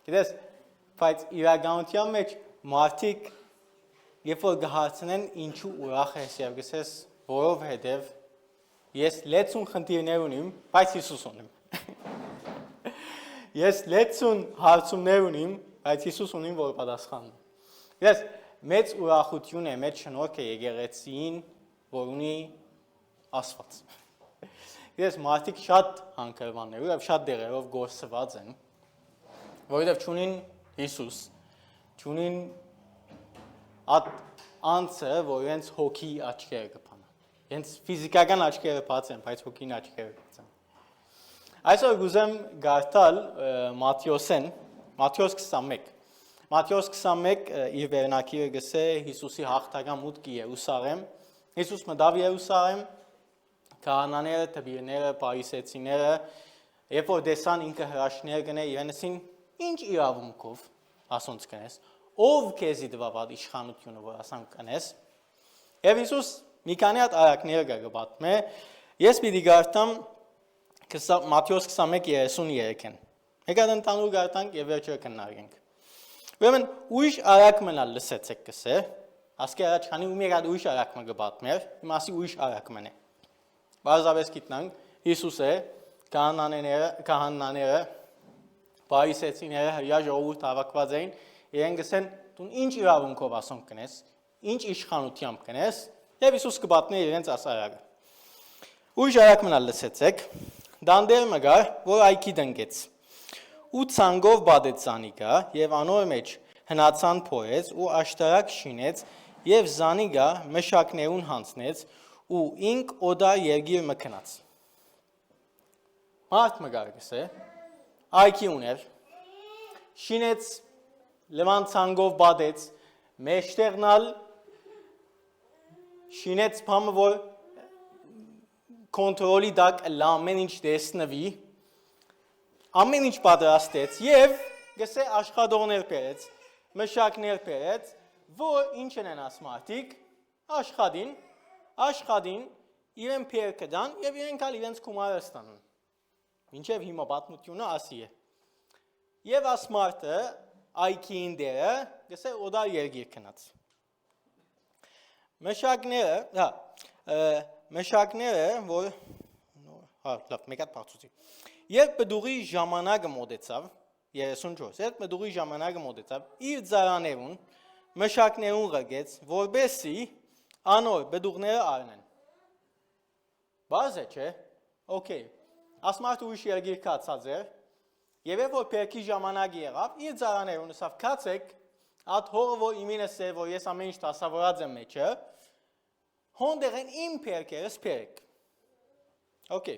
Գիտես, բայց իրականության մեջ մարդիկ երբ որ գահացնեն ինչու ուրախ ես եւ գսես որովհետեւ ես լեցուն խնդիրներ ունիմ, բայց Հիսուս ունիմ։ Ես լեցուն հարցումներ ունիմ, բայց Հիսուս ունիմ, որ պատասխանում։ Գիտես, մեծ ուրախություն է, մեծ շնորհք է եկեղեցին, որ ունի Աստված։ Գիտես, մարդիկ շատ հանգրվաններով եւ շատ դերերով գործված են, որովհետեւ չունին Հիսուս, չունին այդ անձը, որ իրենց հոգի աչքերը կփանա։ Իրենց ֆիզիկական աչքերը բաց են, բայց հոգին աչքերը բաց են։ Այսօր գուզեմ գարտալ Մատթեոսեն, Մատթեոս 21։ Մատթեոս 21 իր վերնակիրը գսե Հիսուսի հաղթական մուտքը Երուսաղեմ։ Հիսուս մտավ Երուսաղեմ, քահանաները, տբիրները, փարիսեցիները, երբ որ դեսան ինքը հրաշքներ գնե, իրենցին ինչ իրավունքով ասոնց կնես, ով քեզի դվավ իշխանությունը, որ ասանք կնես։ Եվ Հիսուս մի քանի հատ արակներ գաբատում է, ես պիտի գարտամ Մատթեոս 21:33-ին։ Մեկ հատ ընդհանուր գարտանք եւ վերջը կննարկենք։ Ուրեմն ուրիշ արակ մնալ լսեցեք կսե, ասկե առաջ քանի ու մեկ հատ ուրիշ արակ մը գաբատում էր, իմասի ուրիշ արակ մնե։ Բարձավես գիտնանք Հիսուս է, քահանաները, փարիսեցիները, հրյա ժողովուրդ հավաքված էին, իրեն գսեն դու ինչ իրավունքով ասոնք կնես, ինչ իշխանությամբ կնես, եւ Հիսուս կպատնի իրենց ասարակը։ Ուրիշ արակ մնալ լսեցեք, դանդեր մգար, որ այքի դնգեց։ Ու ցանգով բադեց զանիգա եւ անոր մեջ հնացան փորեց ու աշտարակ շինեց եւ զանիգա մշակներուն հանցնեց ու ինք օդա երգիր մքնած։ Մարդ մգար գսե, այքի ուներ, շինեց լման ցանգով բադեց, մեջտեղնալ շինեց փամը, որ կոնտրոլի դակ ամեն ինչ տեսնվի, ամեն ինչ պատրաստեց եւ գսե աշխատողներ բերեց, մշակներ բերեց, որ ինչ են ասմարտիկ, աշխատին իրեն փերքը դան եւ իրենք ալ իրենց գումարը ստանան։ Մինչեւ հիմա պատմությունը ասի է։ Եվ ասմարտը այքին դերը գսե օդա երգիր քնած։ Մշակները, որ լավ, մեկ հատ բացուցի։ Երբ բդուղի ժամանակը մոտեցավ, 34, երբ բդուղի ժամանակը մոտեցավ, իր ծարաներուն մշակներուն ղգեց, որբեսի անոր բդուղները առնեն։ Բարձ է, չէ։ Okay։ Ասմարտ ուրիշ երգիր կացած էր, եւ երբ որ փերքի ժամանակ եղավ, իր ծարաներուն ասավ կացեք, այդ հողը որ իմինս է, որ ես ամեն ինչ դասավորած եմ մեջը, հոնդեղ են իմ փերքերս փերք։ Okay։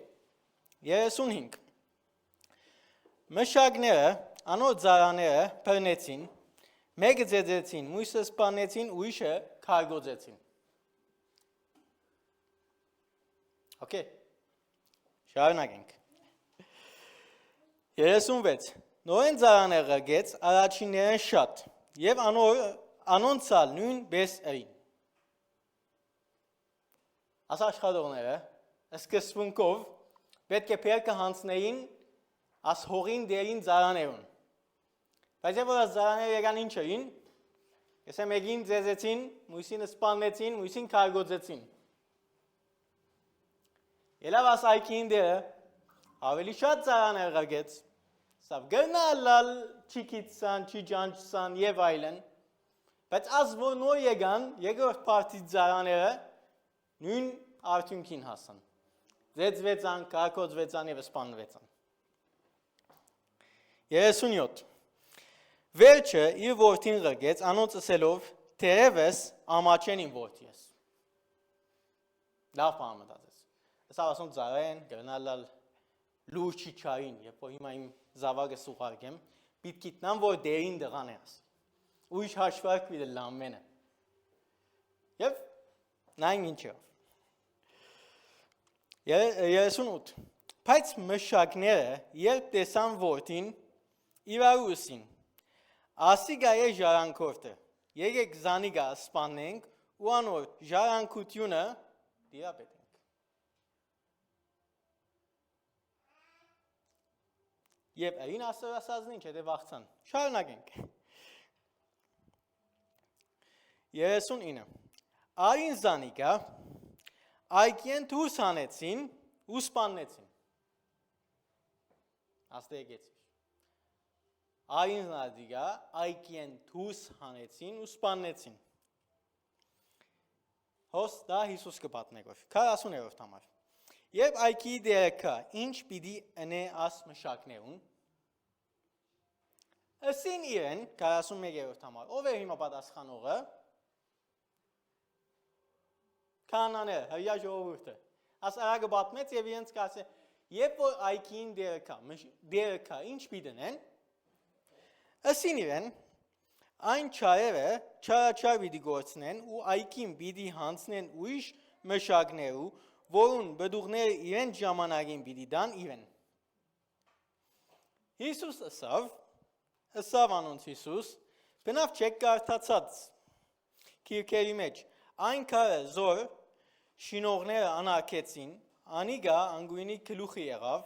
35 Մշակները, անոր ծարաները բռնեցին, մեկը ձեձեցին, մյուսը սպանեցին, ուրիշը քարգոծեցին։ Okay։ Շարունակենք։ 36 Նորեն ծարաները ղգեց առաջիններն շատ եւ անոնցալ նույն բես էին։ Աս աշխատողները սկզբունքով պետք է փերքը հանցնեին աս հողին դերին ծարաներուն։ Բայց երբ որ ծարաները եկան ինչ էին, ես մեկին ձեզեցին, մյուսին սպանեցին, մյուսին քարգոծեցին։ Ելավ աս այքին դերը ավելի շատ ծարաներ ղգեց, սավ գնալալ չիքիցան, չիջանչսան եւ այլն, բայց աս որ նոր եկան, երկրորդ պարտի ծարաները նույն արդյունքին հասան։ Ձեծվեցան, քարգոծվեցան եւ սպանվեցան։ 37 Վերջը իր որդին ղգեց, անոնց ասելով, թերևս ամաչենին որդի ես։ Լավ բան մտածես։ Սա ասում ծառեն, գնալալ լուրջ չիչային, երբ որ հիմա իմ զավակը սուղարկեմ, պիտի գիտնամ, որ դերին դղան է ասի։ Ուրիշ հաշվարկ պիտի լամենը։ Եվ նայն ինչով։ 38 Բայց մշակները, երբ տեսան որդին, իրարուսին, ասիգա է ժարանքորդը, եկեք զանիգա սպանենք ու անոր ժարանքությունը դիապետենք։ Եվ այն ասացածն ինչ է դե վախցան։ Շարունակենք։ 39 Այն զանիկա այգին դուրս հանեցին ու սպանեցին։ Աստե եկեցի։ Այն զանիկա այգին դուրս հանեցին ու սպանեցին։ Հոս դա Հիսուս կպատնեգով։ 40-րդ համար։ Երբ այգի դերքը ինչ պիտի ընե աս մշակներուն, ըսին իրեն 41-րդ համար։ Ով է հիմա պատասխանողը։ Կանաները, հրյա ժողովուրդը։ Աս արագը պատմեց եւ իրենց կասե, երբ որ այգին դերքը ինչ պիտի ընեն, ըսին իրեն այն չարերը չարաչար պիտի գործնեն ու այգին պիտի հանցնեն ուրիշ մշակներու, որուն բդուղները իրեն ժամանակին պիտի դան իրեն։ Հիսուս ըսավ անոնց Հիսուս, բնավ չեք կարդացած քիրքերի մեջ, այն քարը զոր շինողները անարգեցին, անիգա անգույնի գլուխի եղավ,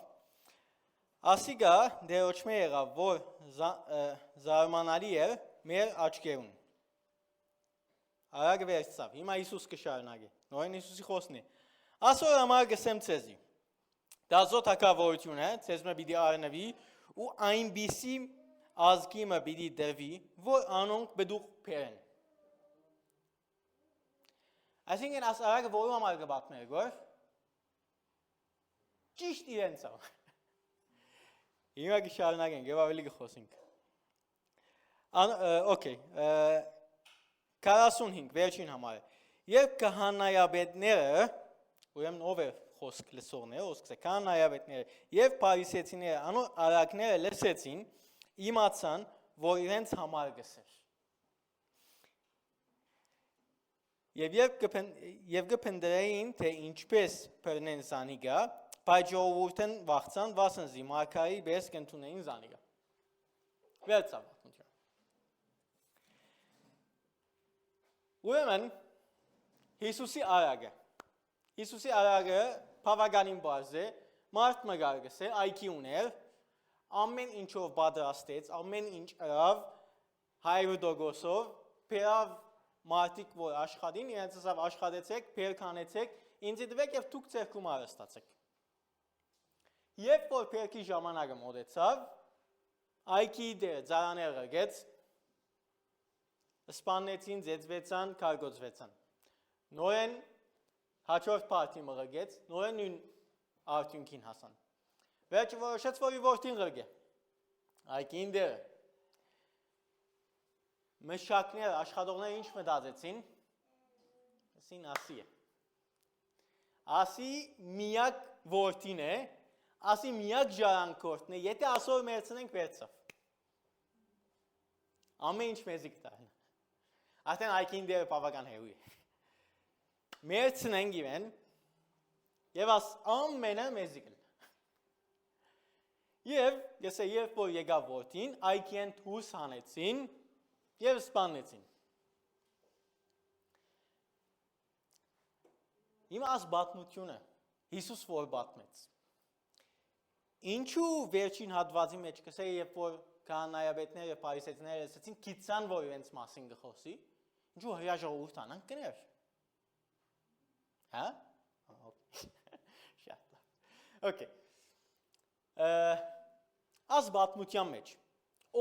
ասիգա դերոճմե եղավ, որ զարմանալի էր մեր աչքերուն։ Արագ վերցավ, հիմա Հիսուս կշարունակի, նորեն Հիսուսի խոսքն է։ Ասոր համար գսեմ ցեզի։ Դա զո թագավորություն է, ցեզ մը պիտի արնվի ու այնպիսի ազգի մը պիտի դրվի, որ անոնք բդուղ փերեն։ Այսինքն աս արագ որու համար կպատմեր գոր։ Ճիշտ իրենցավ։ Հիմա կշարունակենք եւ ավելի կխոսենք։ Okay, 45 վերջին համարը։ Երբ քահանայապետները Ուրեմն ով է խոսք լսողները, ոսկսե քահանայապետները եւ փարիսեցիները անոր արակները լսեցին, իմացան, որ իրենց համար գսեր։ Եվ կփնտրեին, թե ինչպես բռնեն զանիգա, բայց ժողովուրդն վախցան, վասնզի մարգարեի պես կընդունեին զանիգա։ Վերցավ պատմություն։ Ուրեմն Հիսուսի արագը Հիսուսի արագը բավականին բարձ է, մարդ մգարգս է, այգի ուներ, ամեն ինչով պատրաստեց, ամեն ինչ ըրավ 100%-ով, բերավ մարդիկ, որ աշխատին, իրենց ասավ աշխատեցեք, բեր կանեցեք, ինձ դվեք եւ դուք ձեր գումարը ստացեք։ Երբ որ բերքի ժամանակը մոտեցավ, այգի դերը ծառաները գեց, սպանեցին, ձեծվեցան, կարգոծվեցան։ Նորեն հաջորդ պարտի մղգեց, նորեն նույն արդյունքին հասան։ Վերջը որոշեց, որ իր որդին ղրգե։ Այգին դերը։ Մշակները, աշխատողները ինչ մտածեցին։ Ասին ասի է։ Ասի միակ որդին է, ասի միակ ժառանգորդն է, եթե ասոր մերցնենք վերցավ։ Ամեն ինչ մեզի կտան։ Արդեն այգին դերը բավական հեու է։ Մերցնենք իրեն եւ աս ամենը մեզի կլ։ Եվ եսե երբ որ եկավ որդին, այգին դուրս հանեցին եւ սպանեցին։ Հիմա աս բացմությունը Հիսուս որ բացմեց։ Ինչու վերջին հատվածի մեջ կսե երբ որ քահանայապետները եւ փարիսեցիները ասեցին գիտան որ իրենց մասին գխոսի, ինչու հրյա ժողովուրդ անան կներ։ Հա? Շատ լավ։ Okay. Աս բացմության մեջ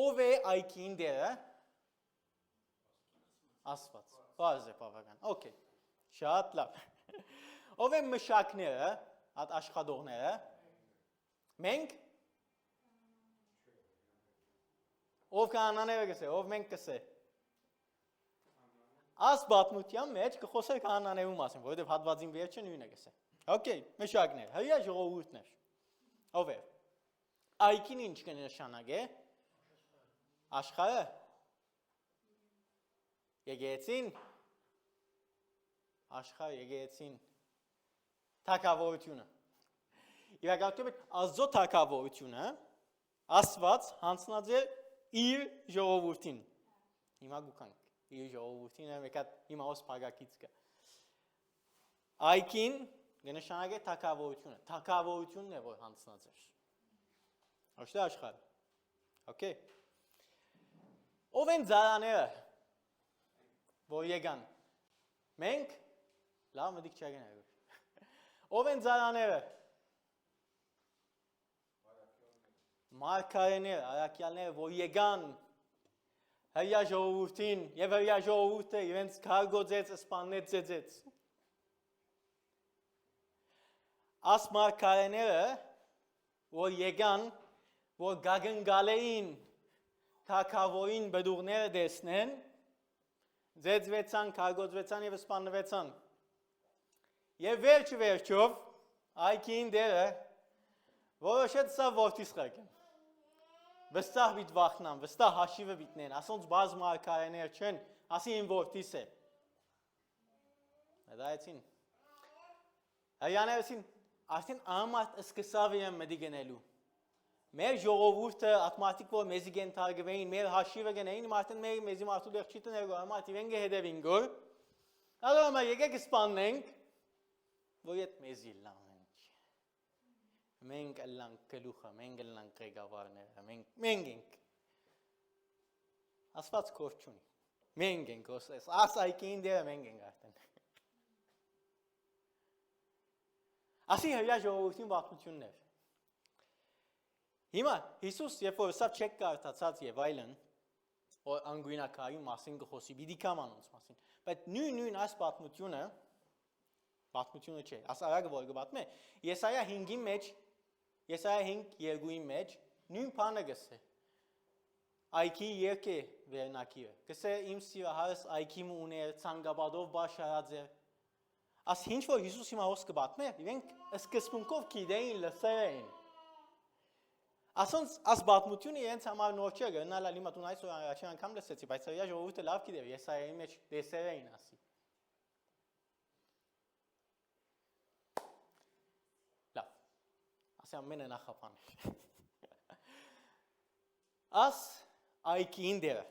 ով է այգին դերը? Աստված։ Բարձ է բավական։ Okay. Շատ լավ։ Ով է մշակները, այդ աշխատողները? Մենք ով կանաները գսե, ով մենք գսե։ Աս բացմության մեջ կխոսեր կանաներու մասին, որովհետև հատվածին վերջը նույնը գսե։ Okay, մշակներ, հրյա ժողովուրդներ։ Ով է։ Այգին ինչ կնշանակե։ Աշխարհը։ Եկեղեցին։ Աշխարհը եկեղեցին։ Թագավորությունը։ Իրականում ազո թագավորությունը Աստված հանձնած է իր ժողովրդին։ Հիմա գուքանք իր ժողովրդին եկա հիմա ոս փագակից կա։ Այգին կնշանակե թագավորությունը։ Թագավորությունն է որ հանձնած է։ Ոչ թե աշխարհը։ Okay։ Ով են ծառաները, որ եկան։ Մենք լավ մտիկ չգնայ։ Ով են ծառաները։ Մարգարեները, առաքյալները, որ եկան հրյա ժողովրդին եւ հրյա ժողովուրդը իրենց քարգոծեց, սպանեց, ծեծեց։ Աս մարգարեները, որ եկան, որ գագնգալեին թագավորին բդուղները դեսնեն, ձեծվեցան, քարգոծվեցան եւ սպանվեցան։ Եվ վերջով այքին դերը որոշեց սա որդիս խաղեն։ Վստահ բիտ վախնան, վստահ հաշիվը բիտնեն, ասոնց բազ մարգարեներ չեն, ասի իմ որդիս է։ Դայեցին։ Հյաներսին արդեն ամարտ սկսավ իրեն մդի գնելու։ Մեր ժողովուրդը ատմատիկ որ մեզի գեն թարգվեին, մեր հաշիվը գնեին, մարդեն մեզի մարդու դեղ չի տներգո, ամարտ իրեն գհետևին գոր։ Ալո ամար եկեք սպաննենք, որ ետ մեզի լամենք։ Մենք ըլլանք գլուխը, մենք ըլլանք ղեկավարները, մենք ենք։ Ասված կոր չունի։ Մենք ենք ոսես, աս այքին դերը մենք ենք արդեն։ Ասի հրյա ժողովրդին վախնություններ։ Հիմա Հիսուս երբ որ սա չեք կարդացած եւ այլն, որ անգույնակարի մասին կխոսի, պիտի կամանոնց մասին, բայց նույն այս պատմությունը չէ, աս արագը որ կպատմե, Եսայա 5-ի մեջ, Եսայա 5:2-ի մեջ նույն բանը գսե։ Այքի երկե վերնակիրը։ Գսե իմ սիրահարս այքի μου ուներ ցանգաբադով բաշարած է։ Աս ինչ որ Հիսուս հիմա հոս կպատմե, իրենք սկզբունքով գիտեին լսեին։ Ասոնց աս պատմությունը իրենց համար նոր չէ, գնալա լիմա տուն այսօր առաջին անգամ լսեցի, բայց հրյա ժողովուրդը լավ գիտեր, Եսայայի մեջ դեսերային ասի։ Լավ։ Ասի ամենը նախապան է։ Աս այքին դերը,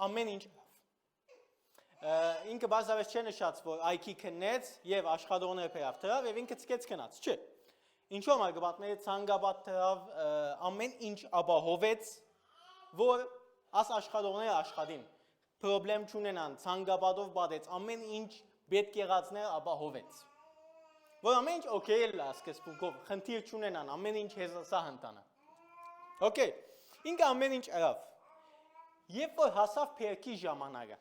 ամեն ինչ ինքը բազավես չէ նշած, որ այքի կնեց և աշխատողները պերավ թրավ և ինքը ծկեց կնաց, չէ։ Ինչո՞մ արգբատները ծանգաբատ թրավ ամեն ինչ աբահովեց, որ աս աշխատողները աշխատին, պրոբլեմ չունենան, ծանգաբատով բատեց, ամեն ինչ պետք եղածներ աբահովեց։ Որ ամեն ինչ օքեյ էլ սկզբունքով, խնդիր չունենան, ամեն ինչ հեզասա հնտանը։ Okay, ինքը ամեն ինչ արավ։ Երբ որ հասավ փերքի ժամանակը,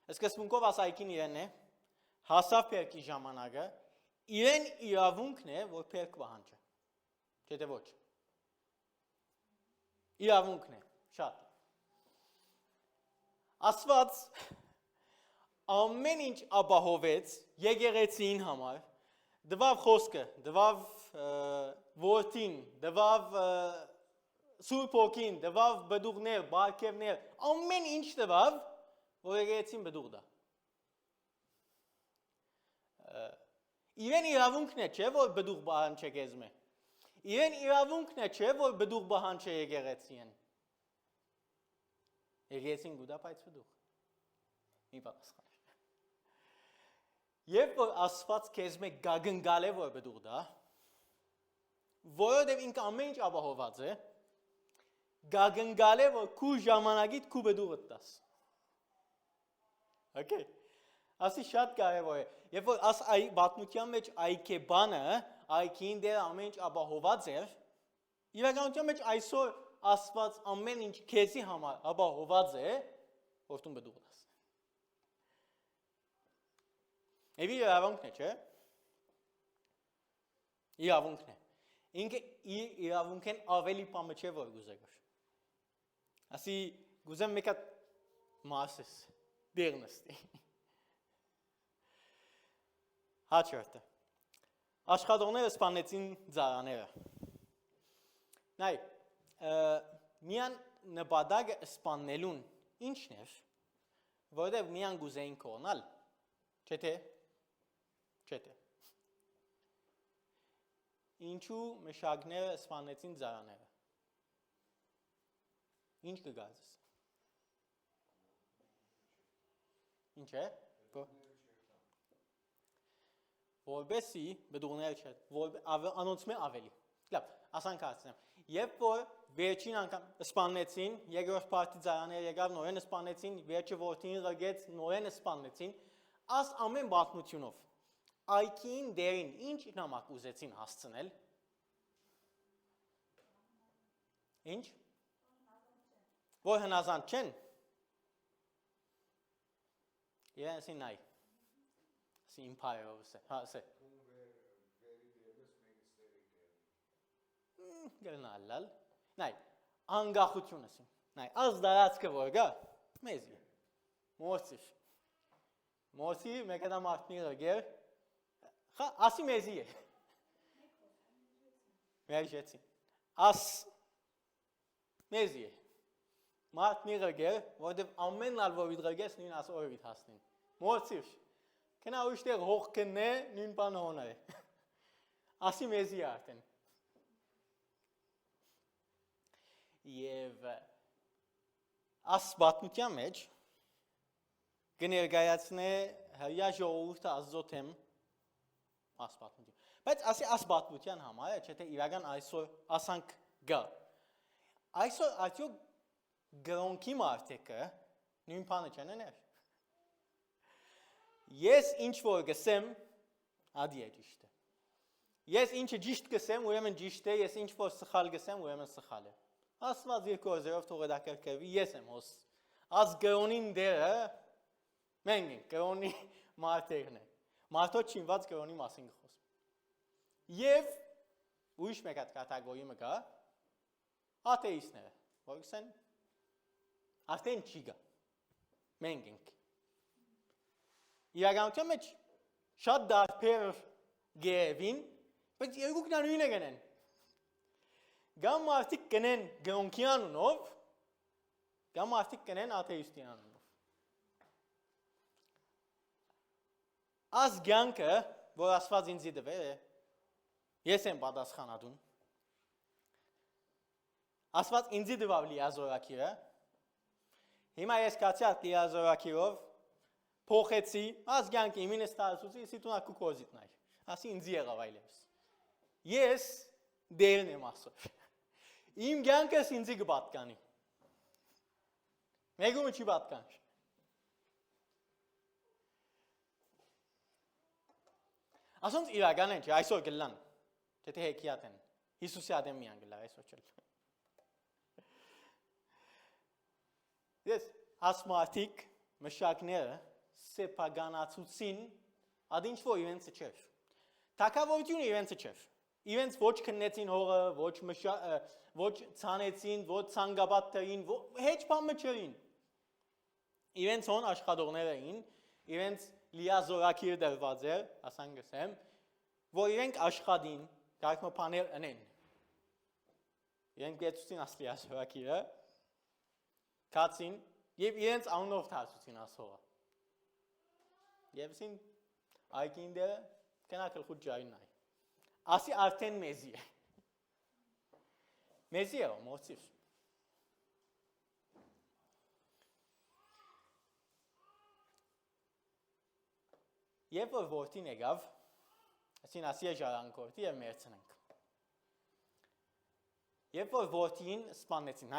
սկզբունքով ասայքին իրեն է, հասավ փերքի ժամանակը, իրեն իրավունքն է, որ փերք վահանջը, չէ թե ոչ, իրավունքն է, շատ։ Ասված ամեն ինչ աբահովեց եկեղեցին համար, դվավ խոսքը, դվավ որդին, դվավ Սուրբ Հոգին, դվավ բդուղներ, բարգևներ, ամեն ինչ դվավ, որ եկեղեցին բդուղ դա։ Իրեն իրավունքն է չէ, որ բդուղ բահանջը գեզմ է։ Իրեն իրավունքն է չէ, որ բդուղ բահանջը եկեղեցին։ Եկեղեցին գուդա պայց բդուղ։ Մի պատասխան։ Երբ որ Աստված քեզ մեկ գագնգալ է, որ բդուղ դա, որովհետև ինքը ամեն ինչ աբահոված է, գագնգալ է, որ քու ժամանակիդ քու բդուղը տաս։ Okay։ Ասի շատ կարևոր է, երբ որ աս պատմության մեջ այք է բանը, այքին դեր ամեն ինչ աբահոված էր, իրականության մեջ այսօր Աստված ամեն ինչ քեզի համար աբահոված է, որ տուն բդուղ տաս։ Եվ իրավունքն է, չէ։ Իրավունքն է։ Ինքը իրավունքեն ավելի պամը չէ, որ գուզեգոր։ Ասի գուզեմ մեկ հատ մասես, դեղ նստի։ Հաչորդը։ Աշխատողները սպանեցին ծառաները։ Նայ, միան նպատակը սպաննելուն ինչն էր, որովհետև միան գուզեին կողնալ, չէ թե։ Ինչու մշակները սպանեցին ծառաները։ Ինչ կգազես։ Ինչ է։ Որբեսի բդուղներ չէ, անոնց մե ավելի։ Լավ, ասանք հասցնեմ։ Երբ որ վերջին անգամ սպանեցին, երկրորդ պարտիզանները եկավ նորեն սպանեցին, վերջը որդին ղրգեց, նորեն սպանեցին, աս ամեն պատմությունով այքին դերին ինչ նամակ ուզեցին հասցնել։ Ինչ։ Որ հնազանդ չեն։ Իրենցին նայ։ Սի empire-ով է, հա, սե։ Գնալալ։ Նայ, անկախությունս է։ Նայ, ազ դարածքը որ գա, մեզի։ Մորցի։ Մորցի մեկը դա մարդնի ղրգեր։ Խա, ասի մեզի է։ Մերժեցին։ Աս մեզի է։ Մարդնի ղրգեր, որտև ամեն ալ որ վիդղրգես նույն աս օրվիդ հասնին։ Մորցի։ Կնա ուշտեղ հող կնե նույն բանը հոնը է։ Ասի մեզի է արդեն։ Եվ աս պատմության մեջ կներկայացնե հրյա ժողովուրդը Աստծո թեմ աս պատմություն։ Բայց ասի աս պատմության համար է, չէ՞ թե իրական այսօր ասանք գա։ Այսօր արդյոք գրոնքի մարդեկը նույն բանը չեն աներ։ Ես ինչ որ գսեմ, ադի է ճիշտ է։ Ես ինչը ճիշտ գսեմ, ուրեմն ճիշտ է, ես ինչ որ սխալ գսեմ, ուրեմն սխալ է։ Աստված երկու օրերով թող դակերկրվի, ես եմ հոս։ Աս գրոնին դերը մենք ենք, գրոնի մարդերն է։ Մարդոց չինված գրոնի մասին գխոսում։ Եվ ուրիշ մեկ հատ կատեգորիա կա, աթեիստները, որ գսեն արդեն չի գա։ Մենք ենք։ Իրականության մեջ շատ դարբեր գերևին, բայց երկուքն նույնը գնեն։ Գամ մարդիկ կնեն գրոնքի անունով, գամ մարդիկ կնեն աթեիստի անունով։ Աս գյանքը, որ ասված ինձի դվեր է, ես եմ պատասխանատուն։ Ասված ինձի դվավ լիազորակիրը, հիմա ես կացյատ լիազորակիրով, փոխեցի, աս գյանքը իմին ես տարածուցի, իսի տունակու կոզիտ նայ, ասի ինձի եղավ այլևս։ Ես դերն եմ ասով։ Իմ գյանքս ինձի կպատկանի։ Մեկումը չի պատկանշ։ Ասոնց իրական են չէ, այսօր գլան, չէ թե հեքիատ են, Հիսուսի ադեմ միան գլար, այսօր չել։ Ես ասմարտիկ մշակները սեպագանացուցին ադինչ որ իրենցը չեր։ Թակավորությունը իրենցը չեր։ Իրենց ոչ քննեցին հողը, ոչ ցանեցին, ոչ ցանգաբատ տերին, հեչ բան չերին։ Իրենց հոն աշխատողներ էին, իրենց լիազորակիր դրված էր, ասան գսեմ, որ իրենք աշխատին, կարիք բաներ անեն։ Իրենք գեցուցին աս լիազորակիրը, կացին, եւ իրենց անունով թարցուցին աս հողը։ Եվ սին այգին դերը կնակել խուտ ջային նայ։ Ասի արդեն մեզի է։ Մեզի է, մոցիվ։ Եվ որ որդին եկավ, ասին ասի է ժարանքորդի և մերցնենք։ Եվ որ որդին սպանեցին,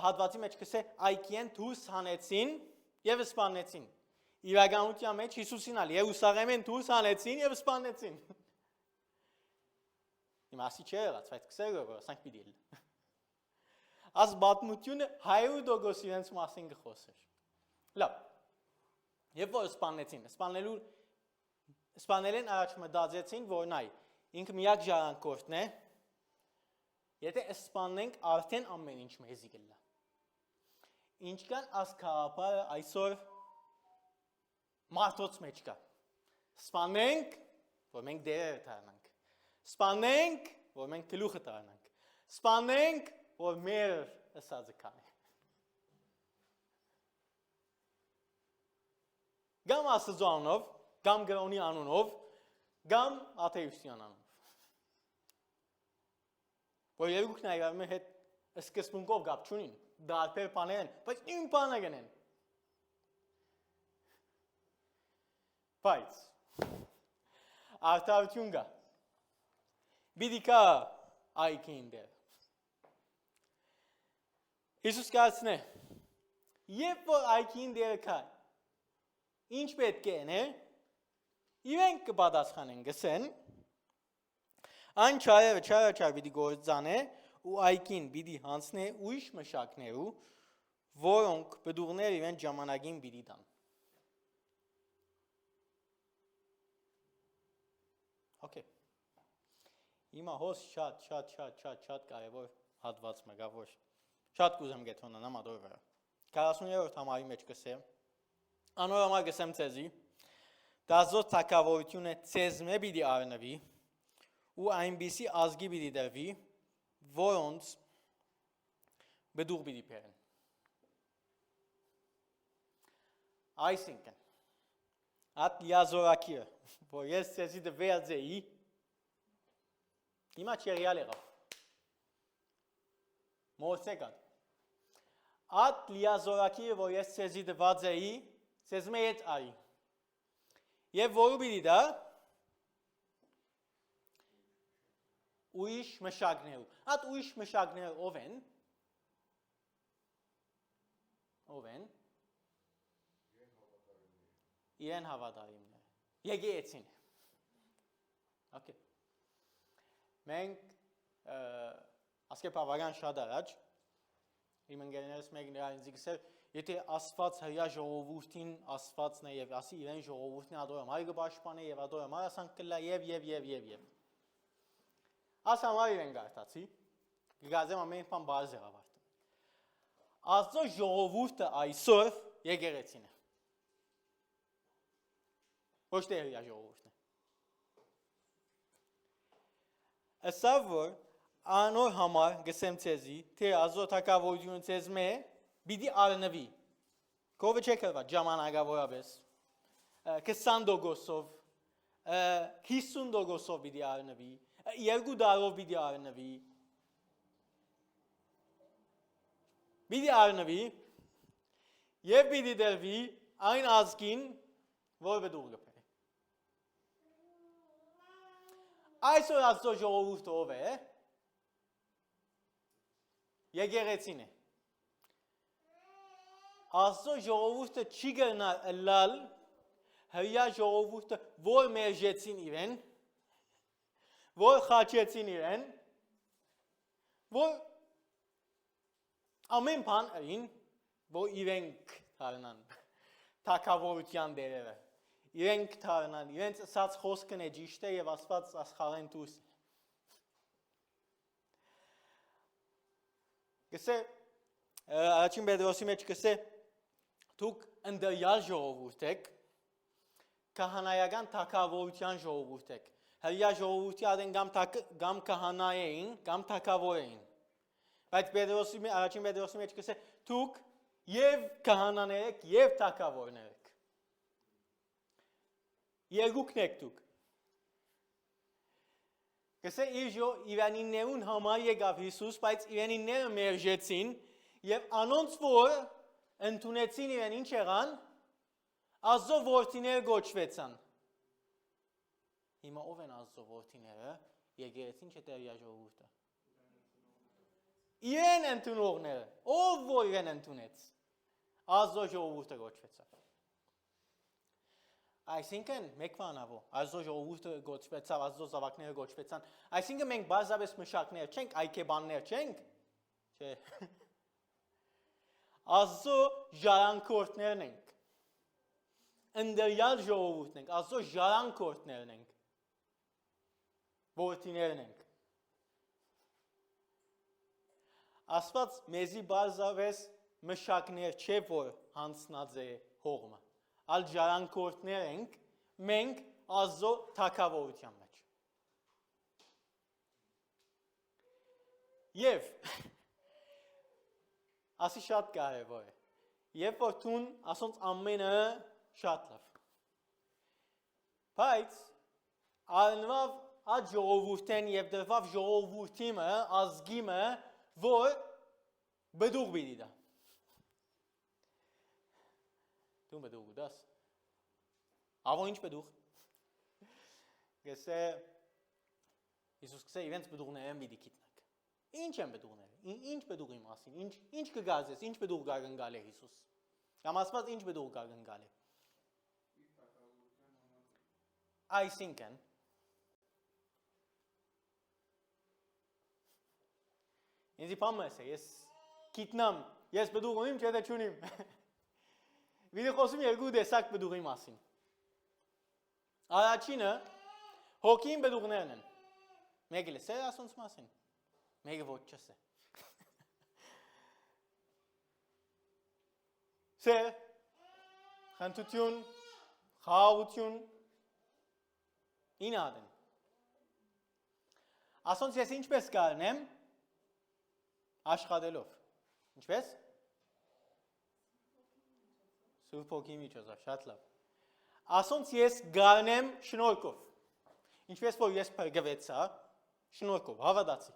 հատվածի մեջ կսե այքիեն դուրս հանեցին և սպանեցին։ Իրականության մեջ Հիսուսին ալ Երուսաղեմեն դուրս հանեցին և սպանեցին։ Իմ ասի չէ եղած, բայց կսեր որ ասանք պիտի էլ։ Աս բատմությունը 100% իրենց մասին գխոսեր։ Լավ, երբ որ սպանեցին, սպանելեն առաջ մտածեցին, որ նայ, ինքը միակ ժառանգորդն է, եթե սպանենք արդեն ամեն ինչ մեզի գլա։ Ինչ կան աս քաղաքապարը այսօր մարդոց մեջ կա։ Սպանենք, որ մենք դերերը դառնանք։ Սպանենք, որ մենք գլուխը դառնանք։ Սպանենք, որ մեր ասածը կանի։ Գամ Աստծո անունով, գամ գրոնի անունով, գամ աթեիստի անունով։ Որ երկուքն այրավ մեր հետ սկզբունքով գապ չունին, դարբեր բաներ են, բայց նույն բանը գնեն։ Բայց արդարություն կա։ Պիտի կա այքին դեր։ Հիսուս կասն է, երբ որ այքին դերը կա, ինչ պետք է է, իրենք կպատասխանեն գսեն, այն չարը պիտի գործանե ու այքին պիտի հանցնե ուրիշ մշակներու, որոնք բդուղներ իրեն ժամանակին պիտի տան։ Okay. Հիմա հոս շատ կարևոր հատված մգա, որ շատ կուզեմ գեթոնան ամադոր վրա։ 40-րդ համարի մեջ կսեմ, անոր համար կսեմ ծեզի, դազոտ թակավորությունը ծեզմե պիտի արնվի, ու այնպիսի ազգի պիտի դրվի, որոնց բդուղ պիտի պերեն։ Այսինքն, at լիազորակիրը, որ ես ծեզի դվերձ էի, հիմա չեղյալ եղավ, մոսեկան, at լիազորակիրը, որ ես ծեզի դված էի, ծեզմե ետ արի, և որու բիդի դա, ուրիշ մշակներու, at ուրիշ մշակներու ով են, իրեն հավատարիմներ, եկեղեցին է, okay. Մենք ասկեպավարան շատ առաջ, իմ ընկերներս մեկ նրա ինձ գսեր, եթե Աստված հրյա ժողովուրդին Աստվածն է և ասի իրեն ժողովուրդին ադորեմ, հայ կպաշտպան է և ադորեմ, ասանք կլա և։ Աս համար իրեն գարտացի, գազեմ ամեն պան բարձ եղավարդը։ Աստծո ժողովուրդը այսօր եկեղեցին է։ Ոչ թե հրյա ժողովուրդն է։ Ասա որ անոր համար գսեմ ծեզի, թե ազո թակավորությունը ծեզմե, բիդի արնվի, կովը չէ կրված, ժամանակավորապես, 20% 50% բիդի արնվի, 2 դարով բիդի արնվի, և բիդի դրվի այն ազգին, որ բդուղ գպե։ Այսօր Աստծո ժողովուրդը ով է, եկեղեցին է։ Աստծո ժողովուրդը չի գնալ ըլլալ, հրյա ժողովուրդը, որ մերժեցին իրեն, որ խաչեցին իրեն, որ ամեն բան էին, որ իրենք դառնան թագավորության դերերը, իրենք դառնան, իրենց ասած խոսքն է ճիշտ է և Աստված աշխարհեն դուրս։ Գսե, առաջին Պետրոսի մեջ գսե, դուք ընդդրյալ ժողովուրդ եք, քահանայական թագավորության ժողովուրդ եք, հրյա ժողովրդի ադեն կամ քահանա էին, կամ թագավոր էին։ Բայց առաջին Պետրոսի մեջ գսե, դուք և քահանաներ եք, և թագավորներ եք։ Երկուքն եք դուք։ Գսե իրանիներուն համար եկավ Հիսուս, բայց իրանիները մերժեցին և անոնց որ ընդունեցին իրեն ինչ եղան, Աստծո որդիները գոչվեցան։ Հիմա ով են Աստծո որդիները, եկեղեցին չէ թե հրյա ժողովուրդը։ Իրեն ընդունողները, ով որ իրեն ընդունեց, Աստծո ժողովուրդը գոչվեցավ։ Այսինքն մեկ բանավո, Աստծո ժողովուրդը գոչվեցավ, Աստծո զավակները գոչվեցան, այսինքն մենք բազմապես մշակներ չենք, այքեբաններ չենք, չէ։ Աստծո ժառանգորդներն ենք, ընդդրյալ ժողովուրդն ենք, Աստծո ժառանգորդներն ենք, որդիներն ենք։ Աստված մեզի բազմապես մշակներ չէ, որ հանցնած է հողմը, ալ ժառանգորդներ ենք, մենք Աստծո թագավորության մեջ։ Եվ ասի շատ կարևոր է, երբ որ տուն ասոնց ամենը շատ լավ։ Բայց արնվավ այդ ժողովուրդեն և դրվավ ժողովուրդիմը, ազգիմը, որ բդուղ բիդի դա։ Դու բդուղ ուդաս։ Ավո ինչ բդուղ։ Գսե, Իսուս կսե իրենց բդուղներեն բիդի կիտնակ։ Ինչ են բդուղները։ Ինչ բդուղի մասին։ Ինչ կգազես, ինչ բդուղ գագնգալ է Հիսուս։ Կամ ասված ինչ բդուղ գագնգալ է։ Այսինքն ինձ իպամես է, ես գիտնամ, ես բդուղ ունիմ, չէ թե չունիմ։ Վիդի խոսում երկու տեսակ բդուղի մասին։ Առաջինը հոգին բդուղներն են։ Մեկը լսել ասոնց մասին, մեկը ոչ չսե։ Սեր, խնդություն, խաղաղություն, ինադեն։ Ասոնց ես ինչպես կարնեմ, աշխատելով։ Ինչպես? Սուրբ Հոգի միջոցով, շատ լավ։ Ասոնց ես գարնեմ շնորհքով։ Ինչպես որ ես փրկվեցա, շնորհքով, հավատացի։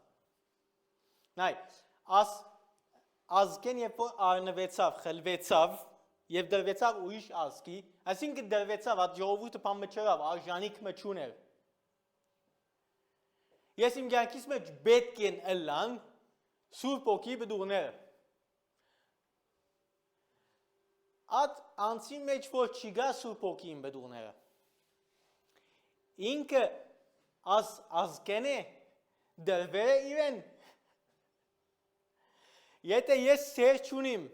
Նայ, ազգեն երբ որ առնվեցավ, խլվեցավ եւ դրվեցավ ուրիշ ազգի, այսինքն դրվեցավ, այդ ժողովուրդը բան մչրավ, արժանիք մչուներ։ Ես իմ կյանքիս մեջ պետք են ըլլան Սուրբ Հոգի բդուղները։ Այդ անցի մեջ որ չգա Սուրբ Հոգի իմ բդուղները։ Ինքը ազգեն է դրվել է իրեն։ Եթե ես սեր չունիմ,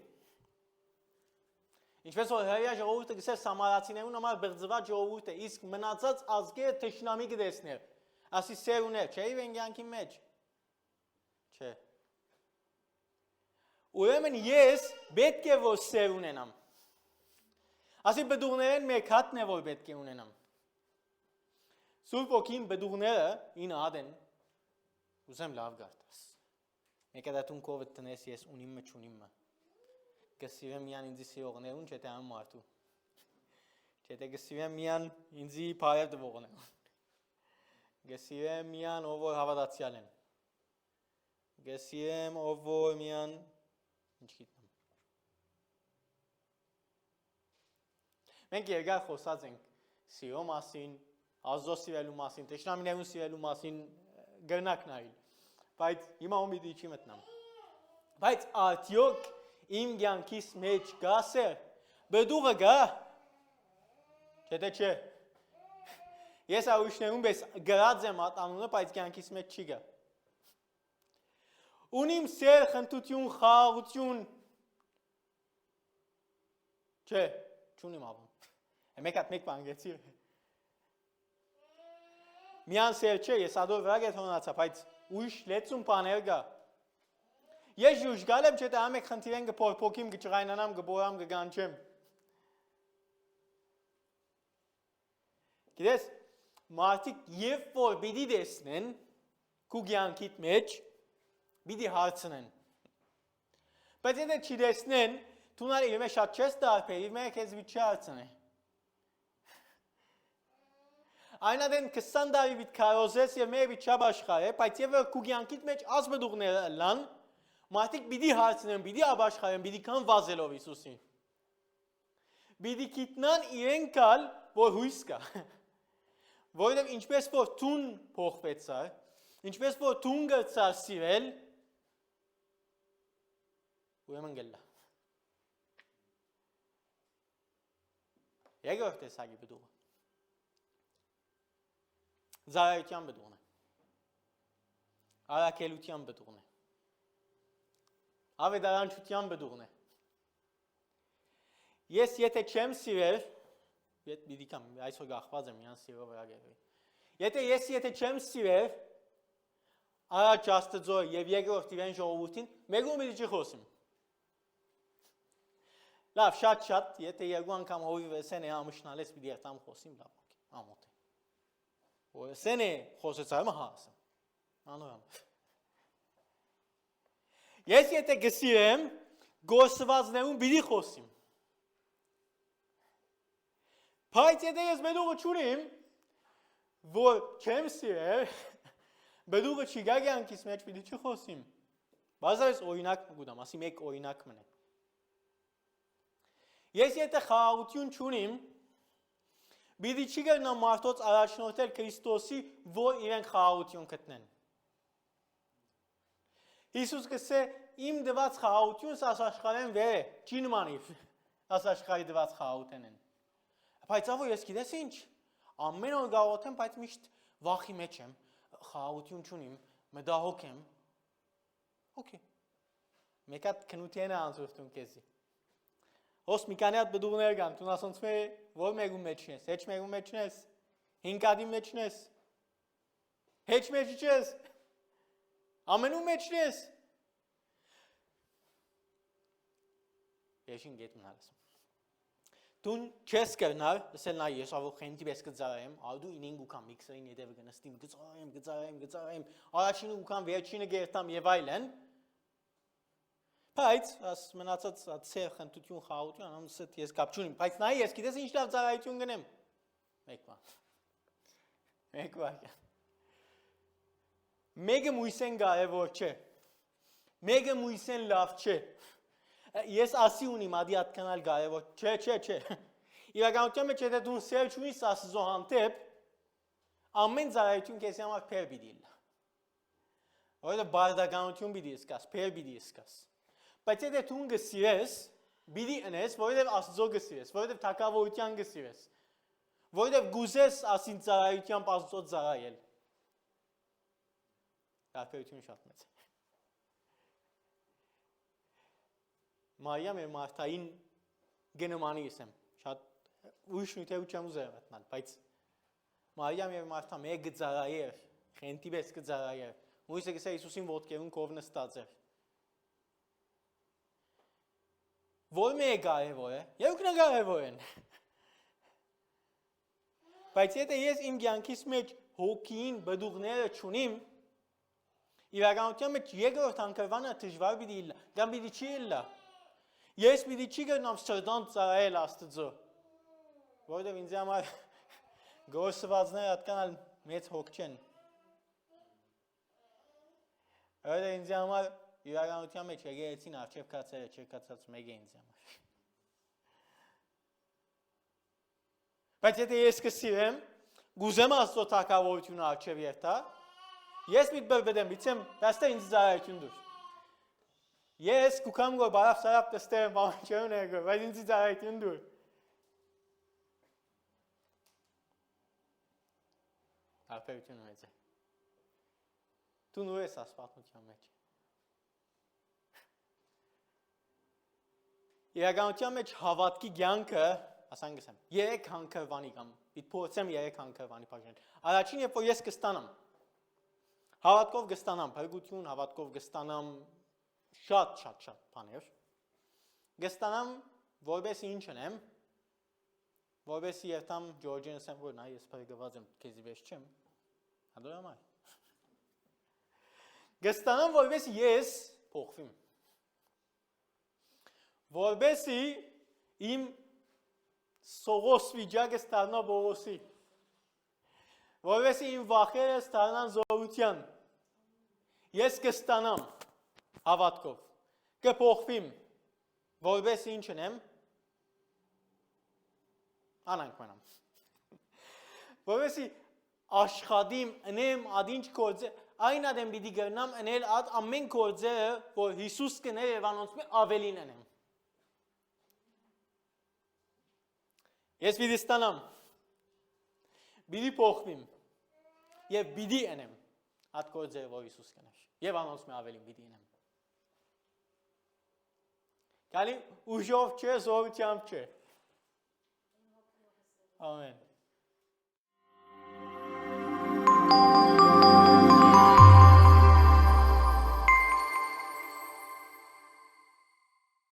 ինչպես որ հրեա ժողովուրդը գսեր սամարացիներուն համար բղձված ժողովուրդ է, իսկ մնացած ազգերը թշնամի կտեսներ, ասի սեր ուներ, չէ իրեն կյանքի մեջ։ Չէ։ Ուրեմն ես պետք է որ սեր ունենամ։ Ասի բդուղներեն մեկ հատն է որ պետք է ունենամ։ Սուրբ Հոգին բդուղները ինը ադեն, ուզեմ լավ գարտաս։ Մեկը դատուն կովը տնես ես ունիմ մը չունիմ մը։ Գսիրեմ միան ինձի սիրողներուն, չէ թե ամ մարդու։ Չէ թե գսիրեմ միան ինձի պարև դվողներուն։ Գսիրեմ միան ով որ հավատացյալ են։ Գսիրեմ ով որ միան, ինչ գիտնամ։ Մենք երկար խոսած ենք սիրո մասին, Աստծո սիրելու մասին, թշնամիներուն սիրելու մասին գրնակ նայել, բայց հիմա ում պիտի չի մտնամ։ Բայց արդյոք իմ կյանքիս մեջ կա սեր, բդուղը կա, չէ թե չէ։ Ես ուրիշներուն պես գրած եմ այդ անունը, բայց կյանքիս մեջ չի գա։ Ունիմ սեր, խնդություն, խաղաղություն, չէ, չունիմ աբում։ Մեկ հատ մեկ բան գեցի։ Միան սեր չէ, ես ադոր վրա գետ հոնացա, բայց ուրիշ լեցում բաներ գա։ Ես ժուժ գալ եմ, չէ թե ամեկ խնդիրեն գպորպոքիմ, գճղայնանամ, գբորամ, գգանչեմ։ Գիտես, մարդիկ երբ որ պիտի տեսնեն, քու կյանքիդ մեջ, պիտի հարցնեն։ Բայց եթե չի տեսնեն, թունալ իրմե շատ չես տարբեր, իրմե քեզ վիճ չի հարցնեն։ Այնադեն 20 տարի վիտ կարոզես և մեր վիտ չապ աշխար է, բայց և որ քու կյանքիդ մեջ ազ բդուղները լան, մարդիկ պիտի հարցնեն, պիտի ապ աշխարեն, պիտի կան վազելով Իսուսին։ Պիտի գիտնան իրեն կալ, որ հույս կա։ Որովհետև ինչպես որ տուն փոխվեցար, ինչպես որ տուն գծար սիրել, ուրեմն գելլա։ Երկրորդ տեսակի բդուղը։ Զարայության բդուղն է, արաքելության բդուղն է, ավետարանչության բդուղն է։ Ես եթե չեմ սիրել, դիդիկամ, այսօր գախված եմ յան սիրով վրա գևի, եթե չեմ սիրել, առաջ Աստծո և երկրորդ իրեն ժողովուրդին, մեկում պիտի չի խոսիմ։ Լավ, շատ, եթե երկու անգամ հովի վեսեն է ամշնալես պիտի երտամ խոսիմ, լավ, ամոտ է։ Սեն է խոսեցարը հասım. Anlıyorum. Ես եթե գսիրեմ, գոսվածներուն բիդի խոսիմ։ Բայց եթե ես բդուղը չունիմ, որ չեմ սիրել, բդուղը չի գա կյանքիս մեջ բիդի չի խոսիմ։ Բազարես օրինակ գուդամ, ասի մեկ օրինակ մնե։ Ես եթե խաղաղություն չունիմ, Բիդի չի գերնա մարդոց առաջնորդել Քրիստոսի, որ իրենք խաղաղություն գտնեն։ Հիսուս կսե իմ դված խաղաղությունս աշխարհեն վեր է, չի նմանի աշխարհի դված խաղաղութենեն։ Բայց ավո ես գիտես ինչ, ամեն օր գաղութ եմ, բայց միշտ վախի մեջ եմ, խաղաղություն չունիմ, մտահոգ եմ։ Okay։ Մեկ հատ քնութենը անցորդում քեզի։ Ոս մի քանի հատ բդուղներ կան, դու ասոնց մե որ մեկու մեջ ես, հեչ մեկու մեջ ես, հինգադի մեջ ես, հեչ մեջ ես, ամենու մեջ ես։ Եշին գետ մնալս։ Դու չես կրնալ, ասել նայ ես ավո խենտի պես կծարայեմ, ալդու ինին գուքամ միքսերին հետևը գնստիմ, գծարայեմ, առաջինը գուքամ վերջինը գերտամ եւ այլն։ Բայց աս մնացած ցեր խնդություն խաղաղություն անոնց ես կապ չունիմ, բայց նայ ես գիտես ինչ լավ ծառայություն գնեմ։ Մեկ բան։ Մեկը մույսեն կարևոր չէ։ Մեկը մույսեն լավ չէ։ Ես ասի ունիմ ադի հատկանալ կարևոր չէ։ Իրականության մեջ եթե դու սեր չունիս ասզո հանդեպ ամեն ծառայություն քեզ համար փեր պիտի լա։ Որովհետեւ բարդականություն պիտի սկաս, փեր պիտի սկաս։ Բայց եթե դու գսիրես, բիդի անես, որովհետև Աստծո գսիրես, որովհետև թակավորության գսիրես, որովհետև գուզես ասին ծառայությամբ Աստծո ծառայել։ Տարբերությունը շատ մեծ է։ Մարիամ եւ Մարթային գնմանի եմ, շատ ուրիշ նյութեր չեմ ուզել մտնել, բայց Մարիամ եւ Մարթա մեկ ծառայեր, խենտի պես կծառայեր, մույսը գսե Հիսուսին ոտքերուն կով նստած էր։ Որ մեկ կարևոր է, երկնա կարևոր են։ Բայց եթե ես իմ կյանքիս մեջ հոգին բդուղները չունիմ, իրականության մեջ երկրորդ անկրվանը դժվար պիտի լա, կամ պիտի չի լա։ Ես պիտի չի գտնամ սրտան ծառայել Աստծո, որովհետև ինձ համար գործվածները հատկանալ մեծ հոգ չեն։ Որովհետև ինձ համար իրականության մեջ եկեղեցին արջև կացերը չեկացած մեկ է ինձ համար։ Բայց եթե ես կսիրեմ, գուզեմ Աստծո թակավորությունը արջև երթա, ես միտ բրբդեմ, բիցեմ, դաստե ինձ ծառայություն դուր։ Ես կուքամ գոր բարավ սարապ տստերեմ բամանչերուն էգոր, բայց ինձ ծառայություն դուր։ Տարբերությունը մեծ է։ Դու նույն ես ասպատմության մեջ։ Իրականության մեջ հավատքի կյանքը, ասենք ասեմ, 3 հանգրվանի կամ պիտի փորձեմ 3 հանգրվանի բաժանել։ Առաջին երբ որ ես կստանամ, հավատքով կստանամ փրկություն, հավատքով կստանամ շատ բաներ։ Կստանամ, որպես ինչ անեմ, որպես երթամ Ջորջին ասեմ, որ նայ ես փրկված եմ, քեզի վեճ չեմ։ Հադորամայ։ Կստանամ, որպես ես փոխվեմ։ Որբեսի իմ սողոս վիճակը ստանա բողոսի, որբեսի իմ վախերը ստանան զորության, ես կստանամ հավատքով, կփոխվիմ, որբեսի ինչ ընեմ, անանք մենամ, որբեսի աշխատիմ, ընեմ, ադինչ կործե, այն ադեմ բիդի գրնամ, ընել ад ամեն կործերը, որ Հիսուս կներ և անոնց մե ավելին ընեմ։ Ես բիդի ստանամ, բիդի փոխվիմ եւ բիդի ընեմ այդ գործերը, որ Հիսուս կներ եւ անոնց մե ավելի բիդի ընեմ։ Գալի ուժով չէ, զորությամբ չէ։ Ամեն։